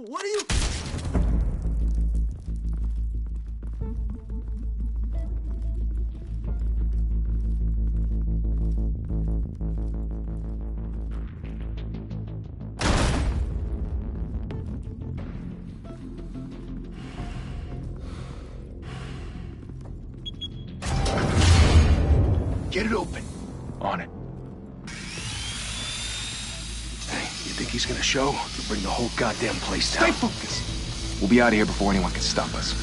What are you... Get it open. On it. Hey, you think he's gonna show? He'll bring the whole goddamn place down. Stay focused. We'll be out of here before anyone can stop us.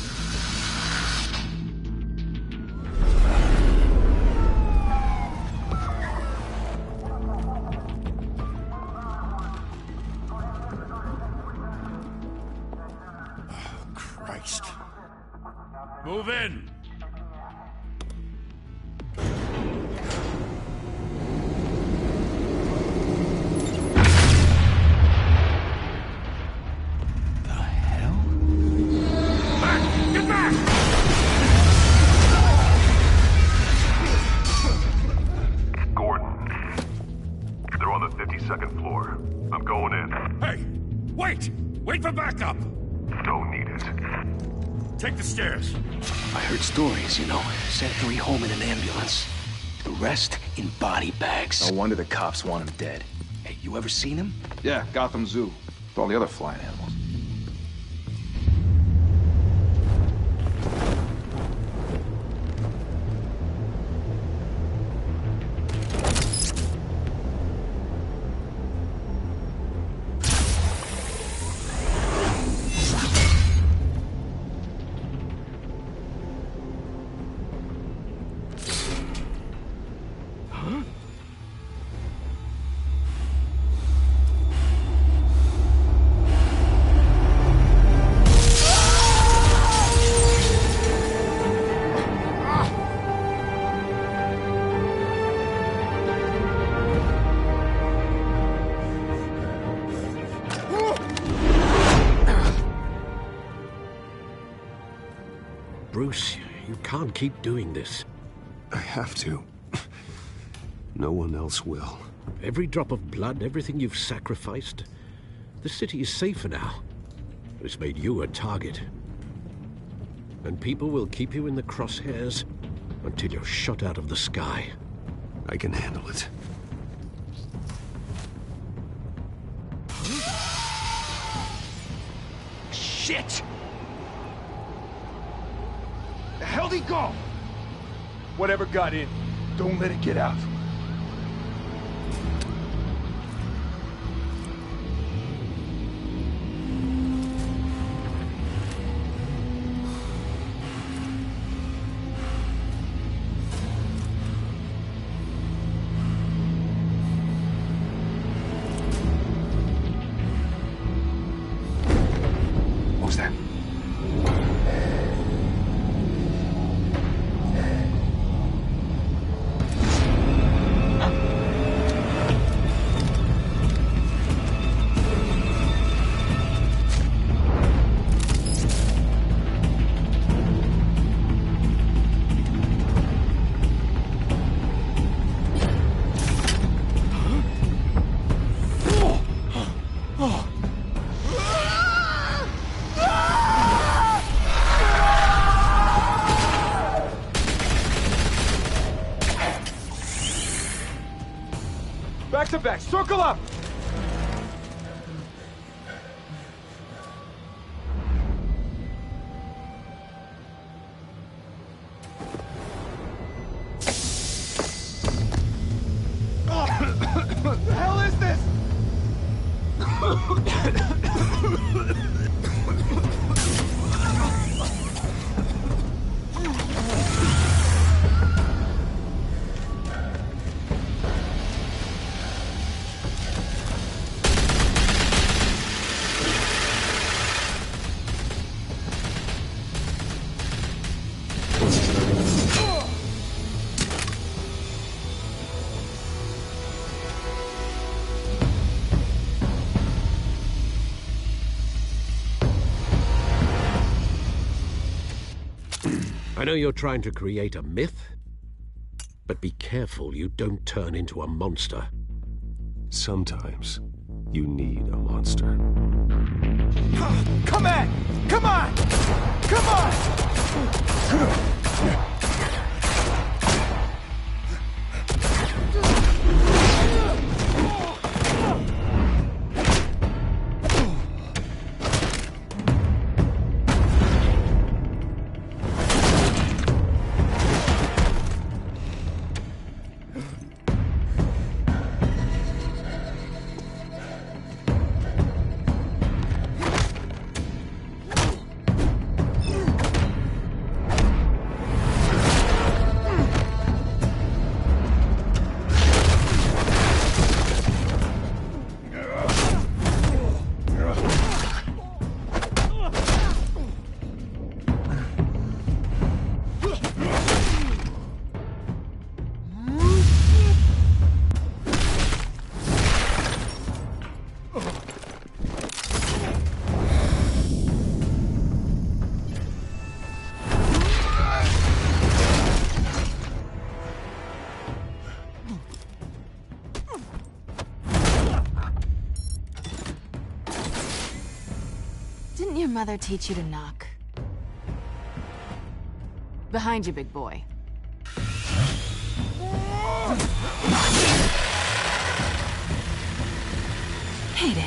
Oh, Christ. Move in! Second floor. I'm going in. Hey! Wait! Wait for backup! Don't need it. Take the stairs. I heard stories, you know. Sent 3 home in an ambulance. The rest in body bags. No wonder the cops want him dead. Hey, you ever seen him? Yeah, Gotham Zoo. With all the other flying animals. Bruce, you can't keep doing this. I have to. No one else will. Every drop of blood, everything you've sacrificed. The city is safer now. It's made you a target. And people will keep you in the crosshairs until you're shot out of the sky. I can handle it. Shit! The hell'd he go? Whatever got in, Don't let it get out. what was that? Back to back, circle up! What the hell is this? I know you're trying to create a myth, but be careful you don't turn into a monster. Sometimes You need a monster. Come on! Come on! Come on! Didn't your mother teach you to knock? Behind you, big boy. Heyday.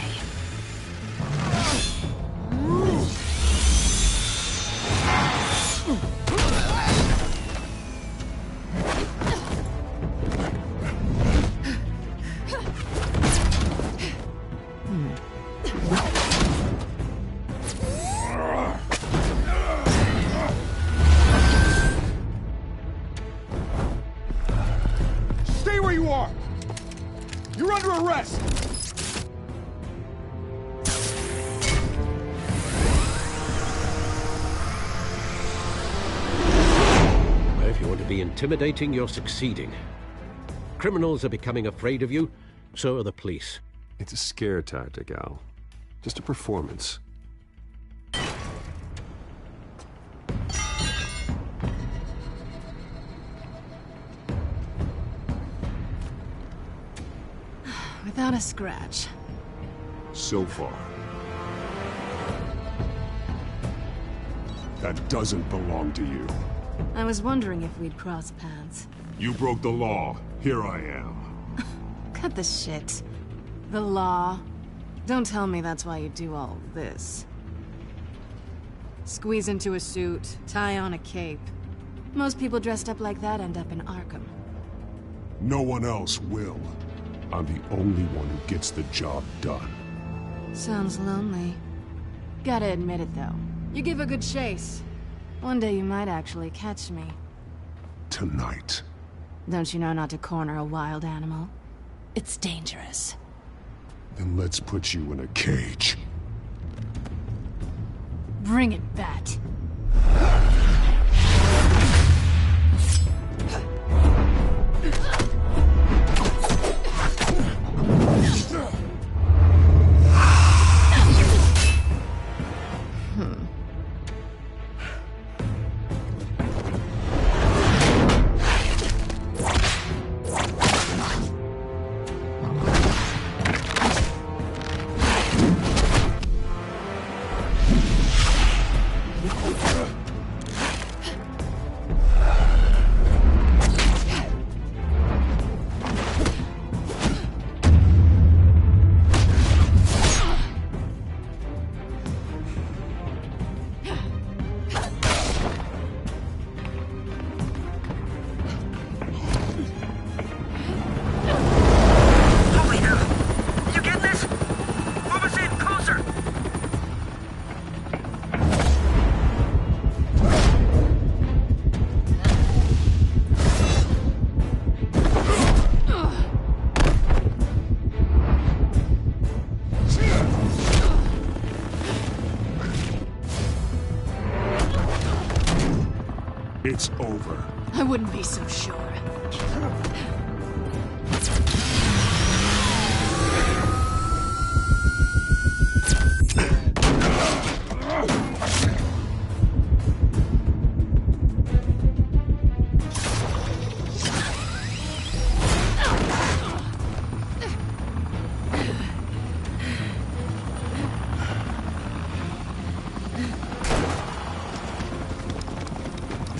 Stay where you are! You're under arrest! If you want to be intimidating, you're succeeding. Criminals are becoming afraid of you, so are the police. It's a scare tactic, Al. Just a performance. Without a scratch. So far. That doesn't belong to you. I was wondering if we'd cross paths. You broke the law. Here I am. Cut the shit. The law. Don't tell me that's why you do all this. Squeeze into a suit, tie on a cape. Most people dressed up like that end up in Arkham. No one else will. I'm the only one who gets the job done. Sounds lonely. Gotta admit it, though. You give a good chase. One day you might actually catch me. Tonight. Don't you know not to corner a wild animal? It's dangerous. Then let's put you in a cage. Bring it, Bat. It's over. I wouldn't be so sure.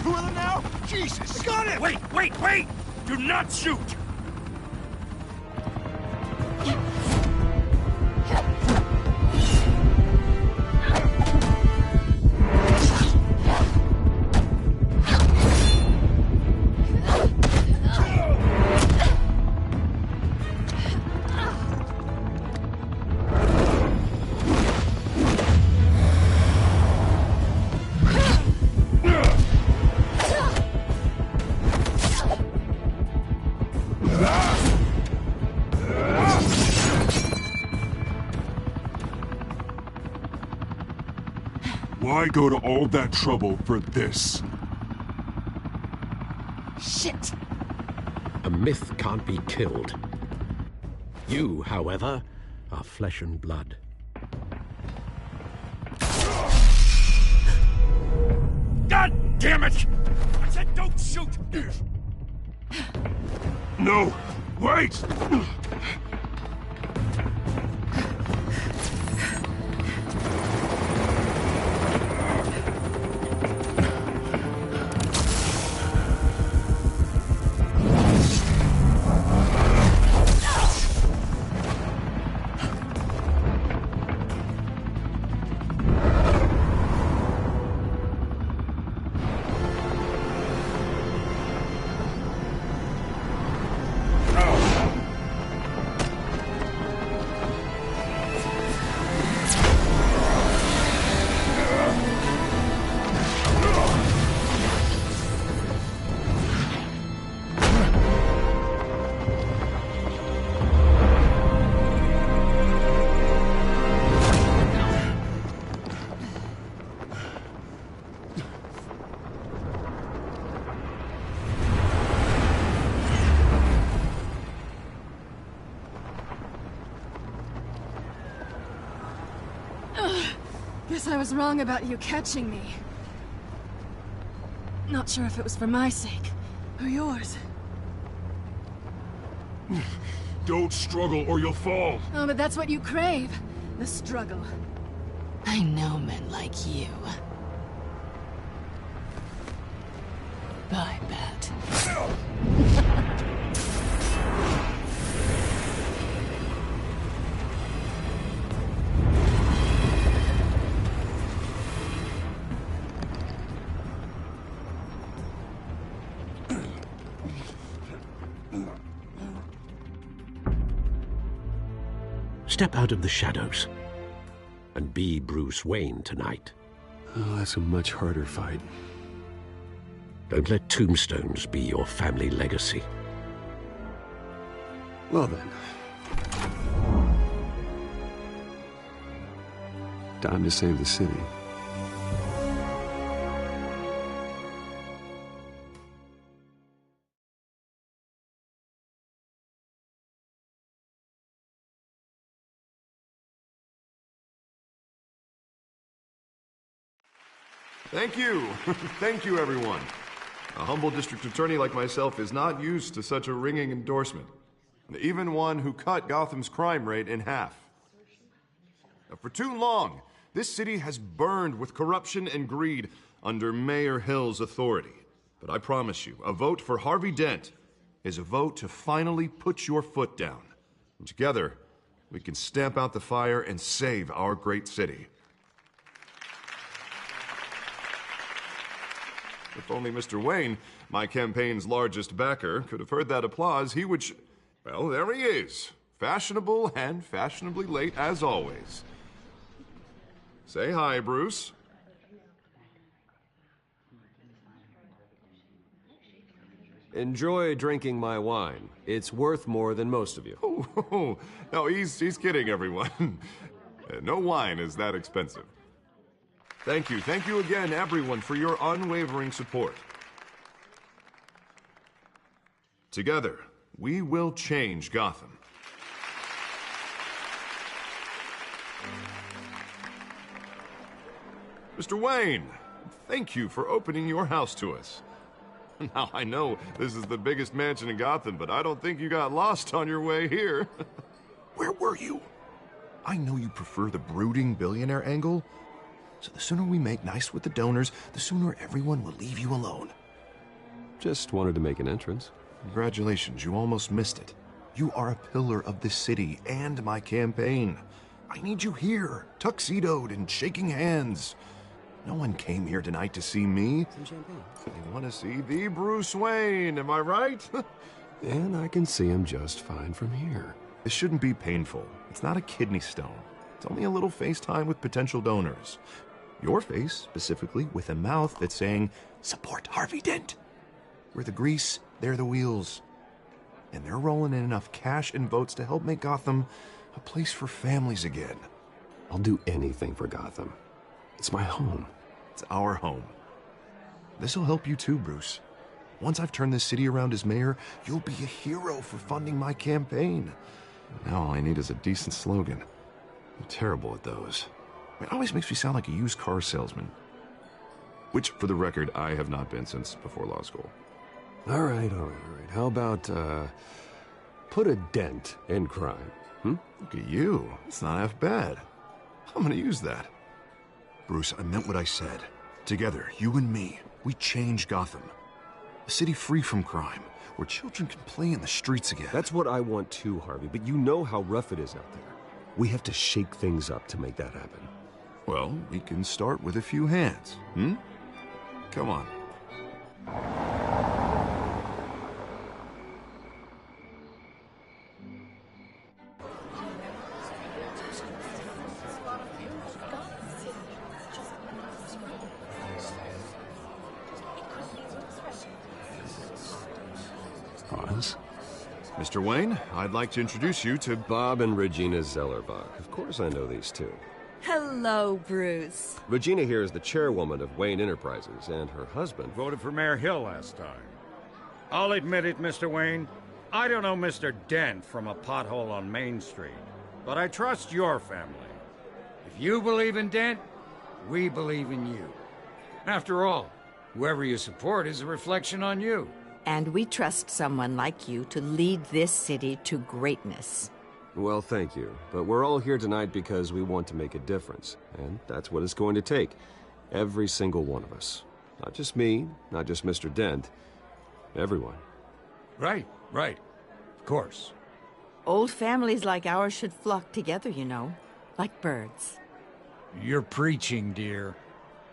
two of them now? Jesus! I got it! Wait! Do not shoot! Why go to all that trouble for this? Shit! A myth can't be killed. You, however, are flesh and blood. God damn it! I said don't shoot! No! Wait! Guess I was wrong about you catching me. Not sure if it was for my sake, or yours. Don't struggle or you'll fall. Oh, but that's what you crave. The struggle. I know men like you. I bet. Step out of the shadows and be Bruce Wayne tonight. Oh, that's a much harder fight. Don't let tombstones be your family legacy. Well then. Time to save the city. Thank you. Thank you, everyone. A humble district attorney like myself is not used to such a ringing endorsement. Even one who cut Gotham's crime rate in half. For too long, this city has burned with corruption and greed under Mayor Hill's authority. But I promise you, a vote for Harvey Dent is a vote to finally put your foot down. And together, we can stamp out the fire and save our great city. If only Mr. Wayne, my campaign's largest backer, could have heard that applause, he would well, there he is. Fashionable and fashionably late as always. Say hi, Bruce. Enjoy drinking my wine. It's worth more than most of you. Oh, no, he's kidding, everyone. No wine is that expensive. Thank you again, everyone, for your unwavering support. Together, we will change Gotham. Mr. Wayne, thank you for opening your house to us. Now, I know this is the biggest mansion in Gotham, but I don't think you got lost on your way here. Where were you? I know you prefer the brooding billionaire angle, So the sooner we make nice with the donors, the sooner everyone will leave you alone. Just wanted to make an entrance. Congratulations, you almost missed it. You are a pillar of this city and my campaign. I need you here, tuxedoed and shaking hands. No one came here tonight to see me. Some champagne. They want to see the Bruce Wayne, am I right? And I can see him just fine from here. This shouldn't be painful. It's not a kidney stone. It's only a little FaceTime with potential donors. Your face, specifically, with a mouth that's saying, support Harvey Dent. We're the grease, they're the wheels. And they're rolling in enough cash and votes to help make Gotham a place for families again. I'll do anything for Gotham. It's my home. It's our home. This'll help you too, Bruce. Once I've turned this city around as mayor, you'll be a hero for funding my campaign. Now all I need is a decent slogan. I'm terrible at those. It always makes me sound like a used car salesman. Which, for the record, I have not been since before law school. All right. How about, put a dent in crime, Look at you. It's not half bad. I'm gonna use that. Bruce, I meant what I said. Together, you and me, we change Gotham. A city free from crime, where children can play in the streets again. That's what I want too, Harvey, but you know how rough it is out there. We have to shake things up to make that happen. Well, we can start with a few hands, Come on. Hans? Mr. Wayne, I'd like to introduce you to Bob and Regina Zellerbach. Of course I know these two. Hello, Bruce. Regina here is the chairwoman of Wayne Enterprises, and her husband Voted for Mayor Hill last time. I'll admit it, Mr. Wayne. I don't know Mr. Dent from a pothole on Main Street, but I trust your family. If you believe in Dent, we believe in you. After all, whoever you support is a reflection on you. And we trust someone like you to lead this city to greatness. Well, thank you. But we're all here tonight because we want to make a difference. And that's what it's going to take. Every single one of us. Not just me, not just Mr. Dent. Everyone. Right. Of course. Old families like ours should flock together, you know. Like birds. You're preaching, dear.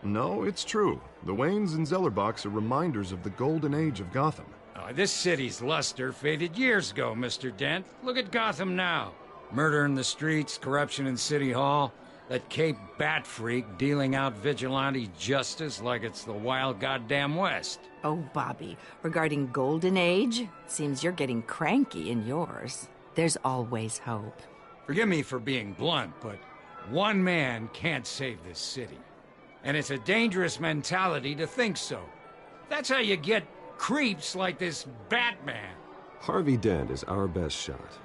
No, it's true. The Waynes and Zellerbachs are reminders of the golden age of Gotham. This city's luster faded years ago, Mr. Dent. Look at Gotham now. Murder in the streets, corruption in City Hall, that Cape Bat freak dealing out vigilante justice like it's the wild goddamn West. Oh, Bobby, regarding Golden Age, seems you're getting cranky in yours. There's always hope. Forgive me for being blunt, but one man can't save this city. And it's a dangerous mentality to think so. That's how you get creeps like this Batman. Harvey Dent is our best shot.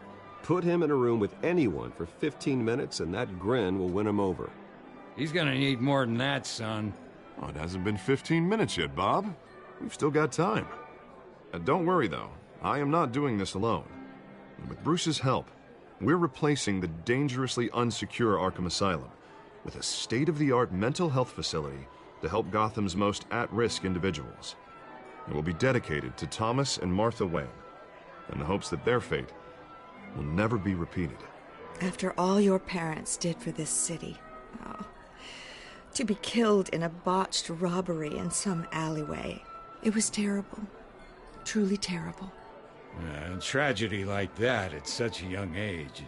Put him in a room with anyone for 15 minutes and that grin will win him over. He's gonna need more than that, son. Oh, it hasn't been 15 minutes yet, Bob. We've still got time. Don't worry, though. I am not doing this alone. With Bruce's help, we're replacing the dangerously unsecure Arkham Asylum with a state-of-the-art mental health facility to help Gotham's most at-risk individuals. It will be dedicated to Thomas and Martha Wayne, in the hopes that their fate will never be repeated. After all your parents did for this city, to be killed in a botched robbery in some alleyway, it was terrible. Truly terrible. A tragedy like that at such a young age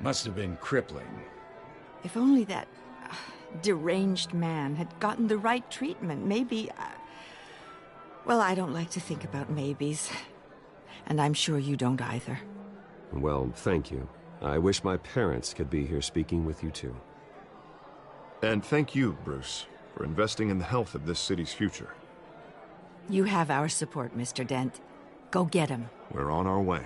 must have been crippling. If only that deranged man had gotten the right treatment, maybe... Well, I don't like to think about maybes. And I'm sure you don't either. Well, thank you. I wish my parents could be here speaking with you too. And thank you, Bruce, for investing in the health of this city's future. You have our support, Mr. Dent. Go get him. We're on our way.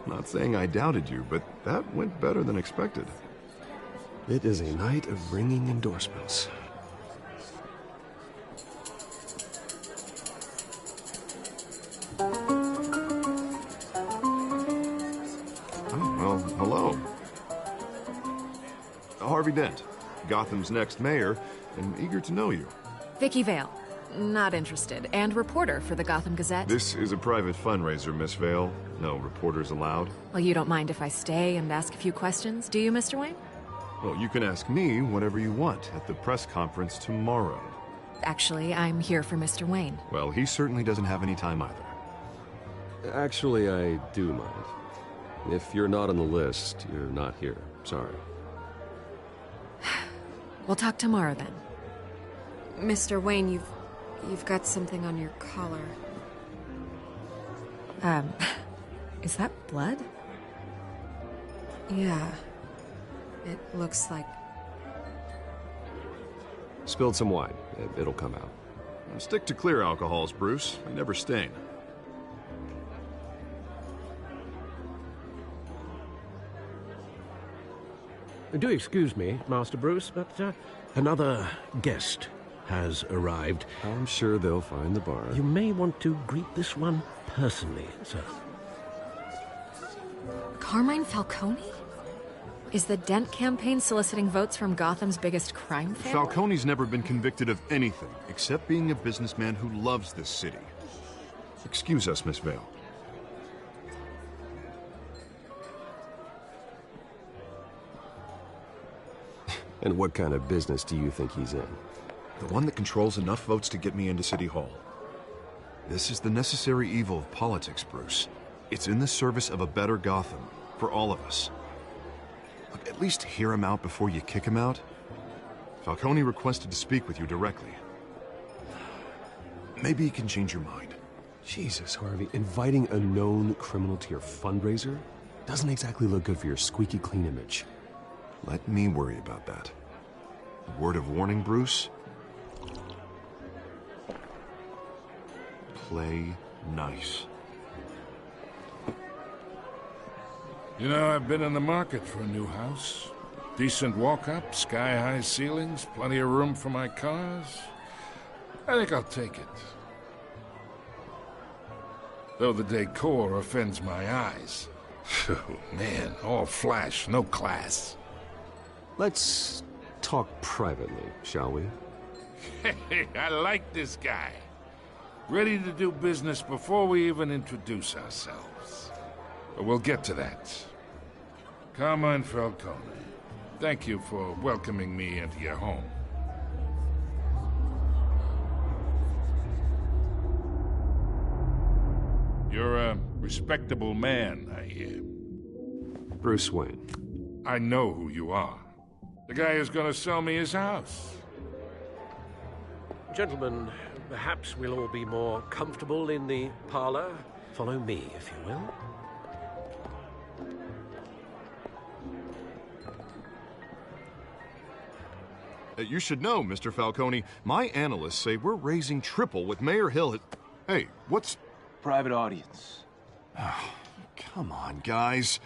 Not saying I doubted you, but that went better than expected. It is a night of ringing endorsements. Oh, well, hello. Harvey Dent, Gotham's next mayor, and eager to know you. Vicky Vale. Not interested. And reporter for the Gotham Gazette. This is a private fundraiser, Miss Vale. No reporters allowed. Well, you don't mind if I stay and ask a few questions, do you, Mr. Wayne? Well, you can ask me whatever you want at the press conference tomorrow. Actually, I'm here for Mr. Wayne. Well, he certainly doesn't have any time either. Actually, I do mind. If you're not on the list, you're not here. Sorry. We'll talk tomorrow then. Mr. Wayne, you've got something on your collar. Is that blood? Yeah. It looks like... Spilled some wine. It'll come out. Stick to clear alcohols, Bruce. They never stain. Do excuse me, Master Bruce, but another guest has arrived. I'm sure they'll find the bar. You may want to greet this one personally, sir. Carmine Falcone? Is the Dent campaign soliciting votes from Gotham's biggest crime family? Falcone's never been convicted of anything except being a businessman who loves this city. Excuse us, Miss Vale. And what kind of business do you think he's in? The one that controls enough votes to get me into City Hall. This is the necessary evil of politics, Bruce. It's in the service of a better Gotham, for all of us. Look, at least hear him out before you kick him out. Falcone requested to speak with you directly. Maybe he can change your mind. Jesus, Harvey, inviting a known criminal to your fundraiser doesn't exactly look good for your squeaky clean image. Let me worry about that. A word of warning, Bruce? Play nice. You know, I've been in the market for a new house. Decent walk-up, sky-high ceilings, plenty of room for my cars. I think I'll take it. Though the decor offends my eyes. Oh, man, all flash, no class. Let's talk privately, shall we? Hey, I like this guy. Ready to do business before we even introduce ourselves. But we'll get to that. Carmine Falcone, thank you for welcoming me into your home. You're a respectable man, I hear. Bruce Wayne. I know who you are. The guy who's gonna sell me his house. Gentlemen, perhaps we'll all be more comfortable in the parlor. Follow me, if you will. You should know, Mr. Falcone, my analysts say we're raising triple with Mayor Hill. Hey, what's... Private audience. Oh, come on, guys.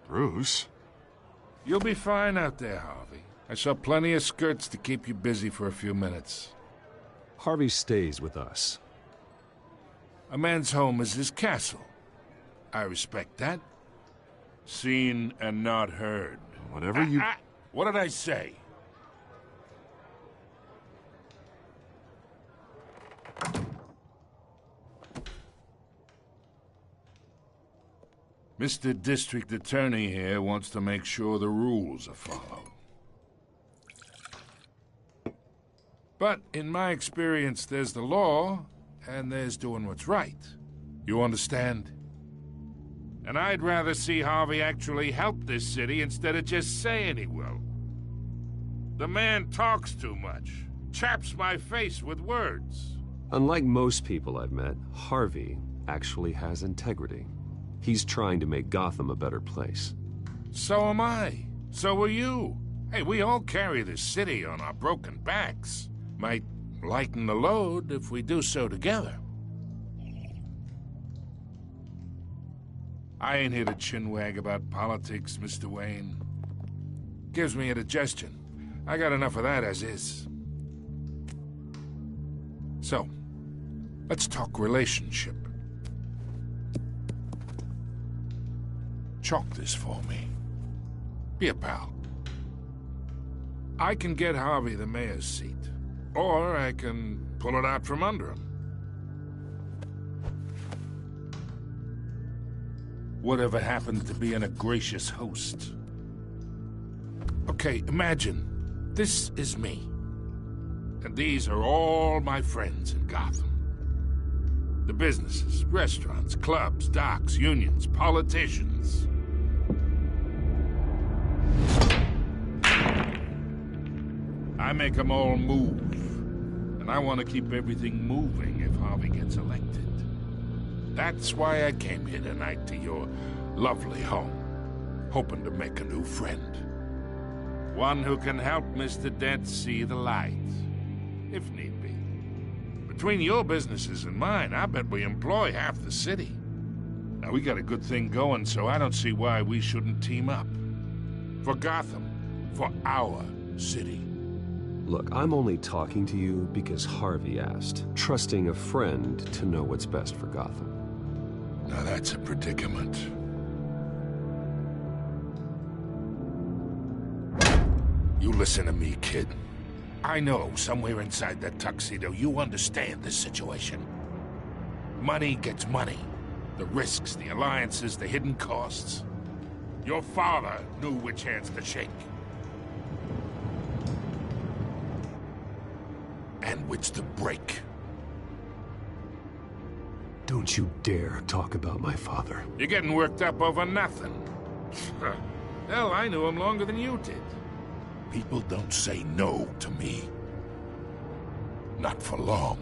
Bruce? You'll be fine out there, Harvey. I saw plenty of skirts to keep you busy for a few minutes. Harvey stays with us. A man's home is his castle. I respect that. Seen and not heard. Whatever you... What did I say? Mr. District Attorney here wants to make sure the rules are followed. But in my experience, there's the law, and there's doing what's right. You understand? And I'd rather see Harvey actually help this city instead of just saying he will. The man talks too much, chaps my face with words. Unlike most people I've met, Harvey actually has integrity. He's trying to make Gotham a better place. So am I. So are you. Hey, we all carry this city on our broken backs. Might lighten the load if we do so together. I ain't here to chinwag about politics, Mr. Wayne. Gives me indigestion. I got enough of that as is. So, let's talk relationship. Chalk this for me. Be a pal. I can get Harvey the mayor's seat, or I can pull it out from under him. Whatever happened to being a gracious host? Okay, imagine this is me, and these are all my friends in Gotham. The businesses, restaurants, clubs, docks, unions, politicians. I make them all move, and I want to keep everything moving if Harvey gets elected. That's why I came here tonight to your lovely home, hoping to make a new friend. One who can help Mr. Dent see the light, if need be. Between your businesses and mine, I bet we employ half the city. Now, we got a good thing going, so I don't see why we shouldn't team up. For Gotham, for our city. Look, I'm only talking to you because Harvey asked, trusting a friend to know what's best for Gotham. Now that's a predicament. You listen to me, kid. I know somewhere inside that tuxedo you understand this situation. Money gets money. The risks, the alliances, the hidden costs. Your father knew which hands to shake. And which to break. Don't you dare talk about my father. You're getting worked up over nothing. Hell, I knew him longer than you did. People don't say no to me. Not for long.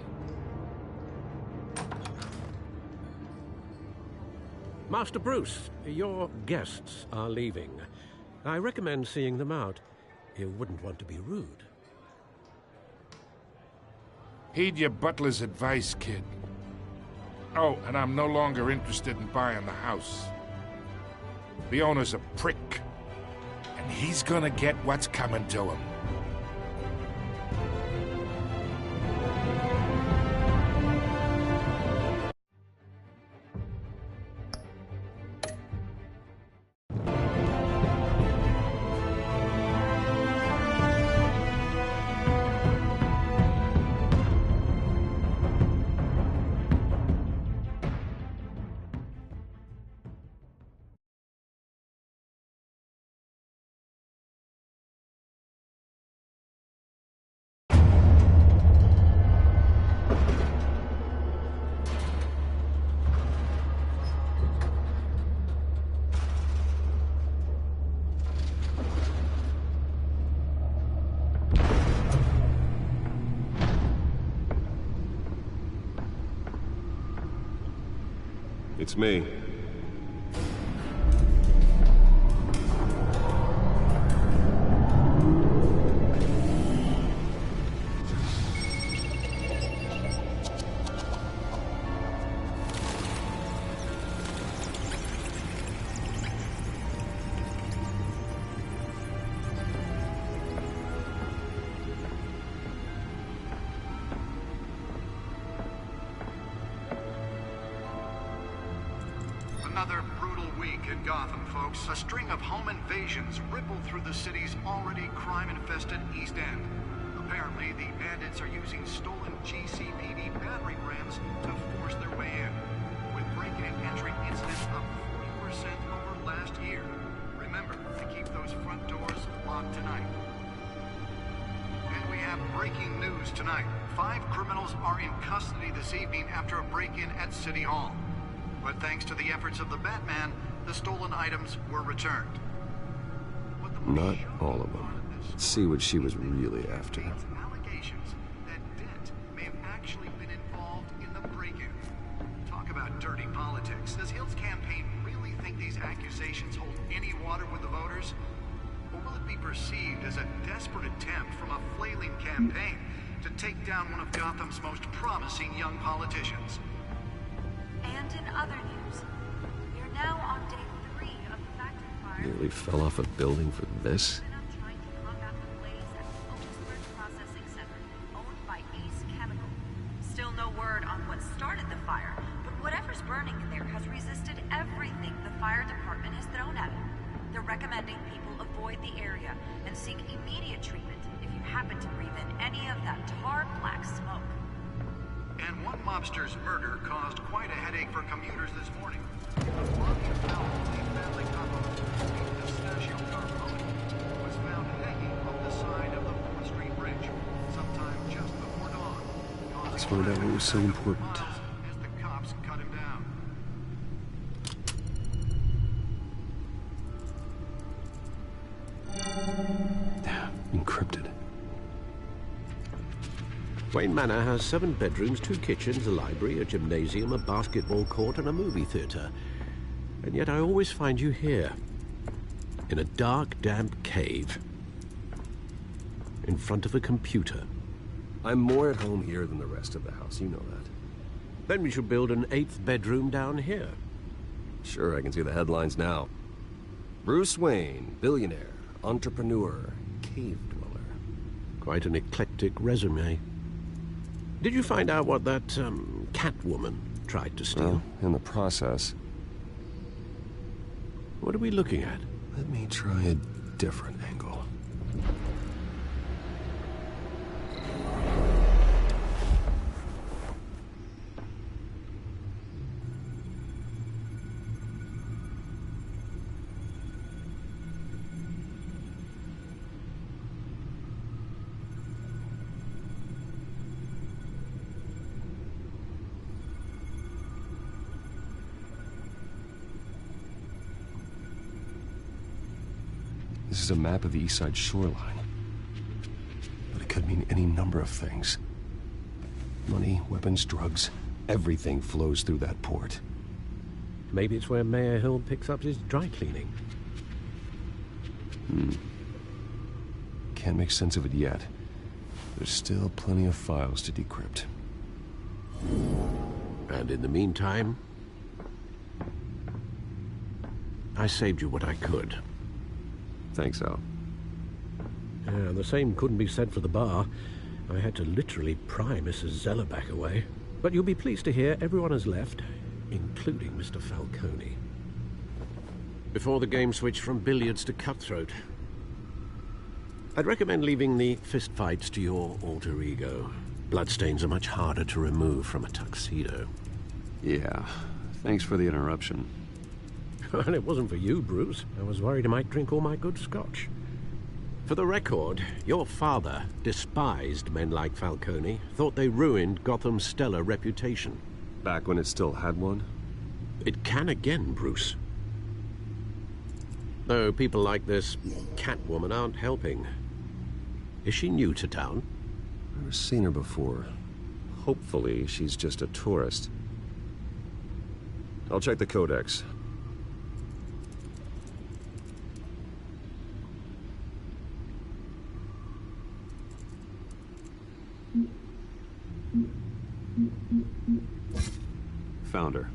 Master Bruce, your guests are leaving. I recommend seeing them out. You wouldn't want to be rude. Heed your butler's advice, kid. Oh, and I'm no longer interested in buying the house. The owner's a prick, and he's gonna get what's coming to him. It's me. Another brutal week in Gotham, folks. A string of home invasions rippled through the city's already crime-infested East End. Apparently, the bandits are using stolen GCPD battering rams to force their way in, with break-in and entry incidents up 40% over last year. Remember to keep those front doors locked tonight. And we have breaking news tonight. 5 criminals are in custody this evening after a break-in at City Hall. But thanks to the efforts of the Batman, the stolen items were returned. Not all of them. Let's see what she was really after. Allegations that Dent may have actually been involved in the break-in. Talk about dirty politics. Does Hill's campaign really think these accusations hold any water with the voters? Or will it be perceived as a desperate attempt from a flailing campaign to take down one of Gotham's most promising young politicians? And in other news, we are now on day 3 of the factory fire. Nearly fell off a building for this? Trying to combat the blaze at the Otisburg Processing Center, owned by Ace Chemical. Still no word on what started the fire, but whatever's burning in there has resisted everything the fire department has thrown at it. They're recommending people avoid the area and seek immediate treatment happen to breathe in any of that tar black smoke. And one mobster's murder caused quite a headache for commuters this morning. The body of now Holy Family couple, the Pistachio Carbone, was found hanging on the side of the 4th Street Bridge sometime just before dawn. Let's find out what was so important. As the cops cut him down. Encrypted. Wayne Manor has 7 bedrooms, 2 kitchens, a library, a gymnasium, a basketball court, and a movie theater. And yet I always find you here, in a dark, damp cave, in front of a computer. I'm more at home here than the rest of the house, you know that. Then we should build an 8th bedroom down here. Sure, I can see the headlines now. Bruce Wayne, billionaire, entrepreneur, cave dweller. Quite an eclectic resume. Did you find out what that, Catwoman tried to steal? Well, in the process. What are we looking at? Let me try a different angle. This is a map of the East Side shoreline. But it could mean any number of things. Money, weapons, drugs, everything flows through that port. Maybe it's where Mayor Hill picks up his dry cleaning. Can't make sense of it yet. There's still plenty of files to decrypt. And in the meantime, I saved you what I could. Thanks, Al. Yeah, the same couldn't be said for the bar. I had to literally pry Mrs. Zellerback away. But you'll be pleased to hear everyone has left, including Mr. Falcone. Before the game switched from billiards to cutthroat. I'd recommend leaving the fistfights to your alter ego. Bloodstains are much harder to remove from a tuxedo. Yeah, thanks for the interruption. And it wasn't for you, Bruce. I was worried I might drink all my good scotch. For the record, your father despised men like Falcone, thought they ruined Gotham's stellar reputation. Back when it still had one? It can again, Bruce. Though people like this Catwoman aren't helping. Is she new to town? Never seen her before. Hopefully, she's just a tourist. I'll check the codex. Found her.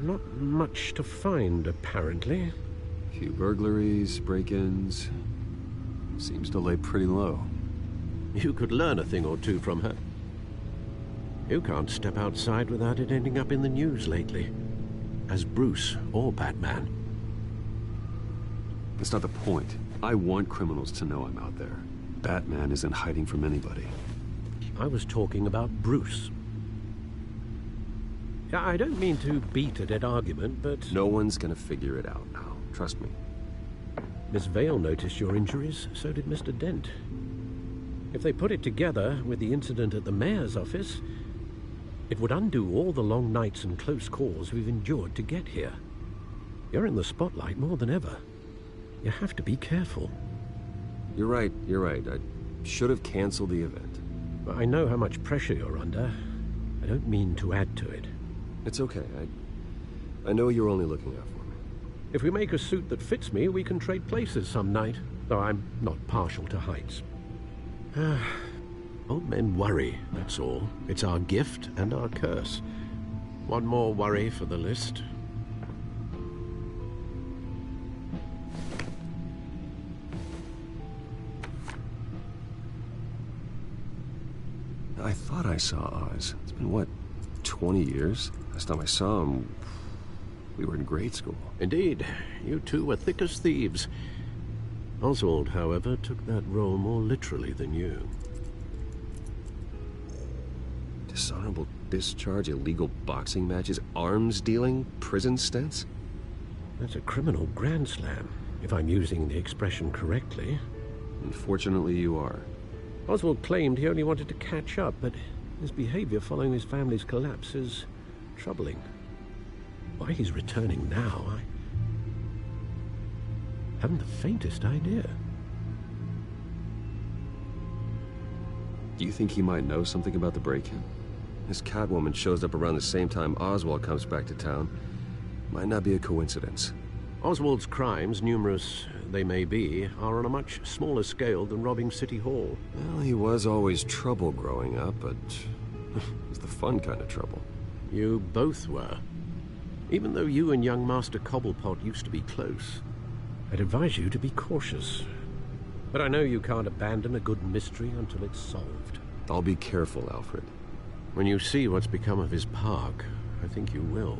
Not much to find, apparently. Few burglaries, break-ins. Seems to lay pretty low. You could learn a thing or two from her. You can't step outside without it ending up in the news lately. As Bruce or Batman. That's not the point. I want criminals to know I'm out there. Batman isn't hiding from anybody. I was talking about Bruce. I don't mean to beat a dead argument, but... No one's gonna figure it out now. Trust me. Miss Vale noticed your injuries, so did Mr. Dent. If they put it together with the incident at the mayor's office, it would undo all the long nights and close calls we've endured to get here. You're in the spotlight more than ever. You have to be careful. You're right. I should have canceled the event. But I know how much pressure you're under. I don't mean to add to it. It's okay. I know you're only looking out for me. If we make a suit that fits me, we can trade places some night. Though I'm not partial to heights. Old men worry, that's all. It's our gift and our curse. One more worry for the list. I thought I saw Oz. It's been, what, 20 years? Last time I saw him, we were in grade school. Indeed. You two were thick as thieves. Oswald, however, took that role more literally than you. Dishonorable discharge, illegal boxing matches, arms dealing, prison stints? That's a criminal grand slam, if I'm using the expression correctly. Unfortunately, you are. Oswald claimed he only wanted to catch up, but his behavior following his family's collapse is troubling. Why he's returning now, I haven't the faintest idea. Do you think he might know something about the break-in? This Catwoman shows up around the same time Oswald comes back to town. Might not be a coincidence. Oswald's crimes, numerous they may be, are on a much smaller scale than robbing City Hall. Well, he was always trouble growing up, but it was the fun kind of trouble. You both were. Even though you and young Master Cobblepot used to be close, I'd advise you to be cautious. But I know you can't abandon a good mystery until it's solved. I'll be careful, Alfred. When you see what's become of his park, I think you will.